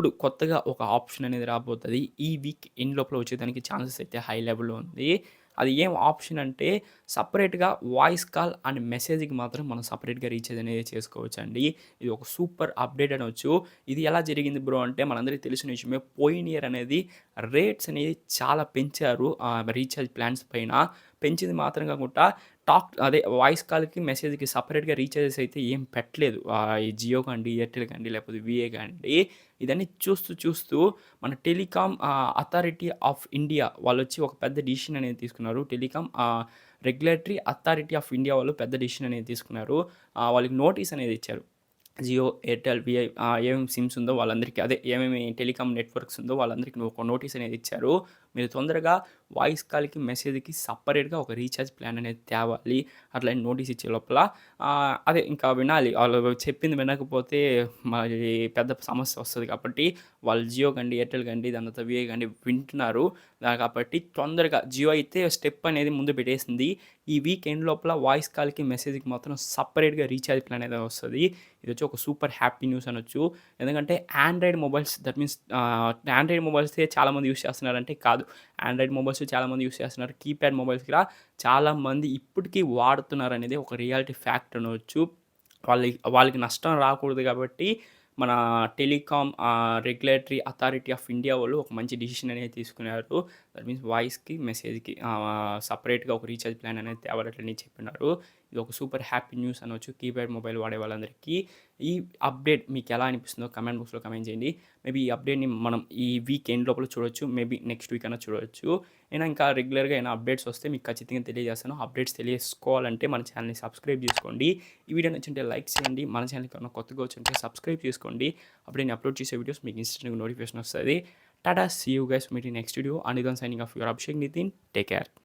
ఇప్పుడు కొత్తగా ఒక ఆప్షన్ అనేది రాబోతది. ఈ వీక్ ఎండ్ లోపల వచ్చేదానికి ఛాన్సెస్ అయితే హై లెవెల్‌లో ఉంది. అది ఏం ఆప్షన్ అంటే సెపరేట్‌గా వాయిస్ కాల్ అండ్ మెసేజ్‌కి మాత్రం మనం సెపరేట్‌గా రీచార్జ్ అనేది చేసుకోవచ్చండి. ఇది ఒక సూపర్ అప్‌డేట్ అనొచ్చు. ఇది ఎలా జరిగింది బ్రో అంటే మనందరికీ తెలిసిన విషయమే. పోయిన ఇయర్ అనేది రేట్స్ అనేది చాలా పెంచారు. రీచార్జ్ ప్లాన్స్ పైన. పెంచింది మాత్రం కాకుండా అదే వాయిస్ కాల్‌కి, మెసేజ్‌కి సెపరేట్‌గా రీచార్జెస్ అయితే ఏం పెట్టలేదు. ఈ జియో కాండి, ఎయిర్టెల్ కాండి లేకపోతే విఐ కాండి. ఇదన్నీ చూస్తూ మన టెలికాం అథారిటీ ఆఫ్ ఇండియా వాళ్ళొచ్చి ఒక పెద్ద డిసిషన్ అనేది తీసుకున్నారు. Telecom regulatory authority of India వాళ్ళు పెద్ద డిసిషన్ అనేది తీసుకున్నారు. వాళ్ళకి నోటీస్ అనేది ఇచ్చారు. జియో, ఎయిర్టెల్, విఐ ఏమేమి సిమ్స్ ఉందో వాళ్ళందరికీ అదే ఏమేమి టెలికామ్ నెట్వర్క్స్ ఉందో వాళ్ళందరికీ ఒక నోటీస్ అనేది ఇచ్చారు. మీరు తొందరగా వాయిస్ కాల్‌కి, మెసేజ్‌కి సెపరేట్‌గా ఒక రీచార్జ్ ప్లాన్ అనేది తేవాలి. అట్లా అని నోటీస్ ఇచ్చే లోపల అదే ఇంకా వినాలి. ఆళ్ళు చెప్పింది వినకపోతే మరి పెద్ద సమస్య వస్తది కాబట్టి వాళ్ళు జియో కండి, ఎయిర్టెల్ కండి, దాని తర్వాత విఐ కండి వింటున్నారు. కాబట్టి తొందరగా జియో అయితే స్టెప్ అనేది ముందు పెట్టేసింది. ఈ వీక్ ఎండ్ లోపల వాయిస్ కాల్‌కి, మెసేజ్‌కి మాత్రం సెపరేట్‌గా రీచార్జ్ ప్లాన్ అనేది వస్తది. ఇదొచ్చి ఒక సూపర్ హ్యాపీ న్యూస్ అనొచ్చు. ఎందుకంటే Android mobiles that means Android మొబైల్సే చాలామంది యూజ్ చేస్తున్నారంటే కాదు. ఆండ్రాయిడ్ మొబైల్స్ చాలామంది యూజ్ చేస్తున్నారు. కీప్యాడ్ మొబైల్స్ కూడా చాలామంది ఇప్పటికీ వాడుతున్నారనేది ఒక రియాలిటీ ఫ్యాక్ట్ అనొచ్చు. వాళ్ళకి నష్టం రాకూడదు కాబట్టి మన telecom regulatory authority of India వాళ్ళు ఒక మంచి డిసిషన్ అనేది తీసుకున్నారు. దట్ మీన్స్ వాయిస్‌కి, మెసేజ్‌కి సెపరేట్‌గా ఒక రీచార్జ్ ప్లాన్ అనేది తేవాలని చెప్పినారు. ఇది ఒక సూపర్ హ్యాపీ న్యూస్ అనొచ్చు కీప్యాడ్ మొబైల్ వాడే వాళ్ళందరికీ. ఈ అప్డేట్ మీకెలా అనిపిస్తుందో కామెంట్ బాక్స్‌లో కామెంట్ చేయండి. మేబీ ఈ అప్డేట్‌ని మనం ఈ వీక్ ఎండ్ లోపల చూడొచ్చు. మేబీ నెక్స్ట్ వీక్ అన్నా చూడొచ్చు. ఇంకా రెగ్యులర్‌గా ఏమైనా అప్డేట్స్ వస్తే మీకు ఖచ్చితంగా తెలియజేస్తాను. అప్డేట్స్ తెలియజేసుకోవాలంటే మన ఛానెల్‌ని సబ్స్క్రైబ్ చేసుకోండి. ఈ వీడియో నచ్చుంటే లైక్ చేయండి. మన ఛానెల్‌కి ఏమైనా కొత్తగా వచ్చుంటే సబ్స్క్రైబ్ చేసుకోండి. అప్పుడే నేను అప్లోడ్ చేసే వీడియోస్ మీకు ఇన్స్టాంట్‌గా నోటిఫికేషన్ వస్తది. టాటా! See you guys meet in next video. Anil signing off your Abhishek Nitin. Take care.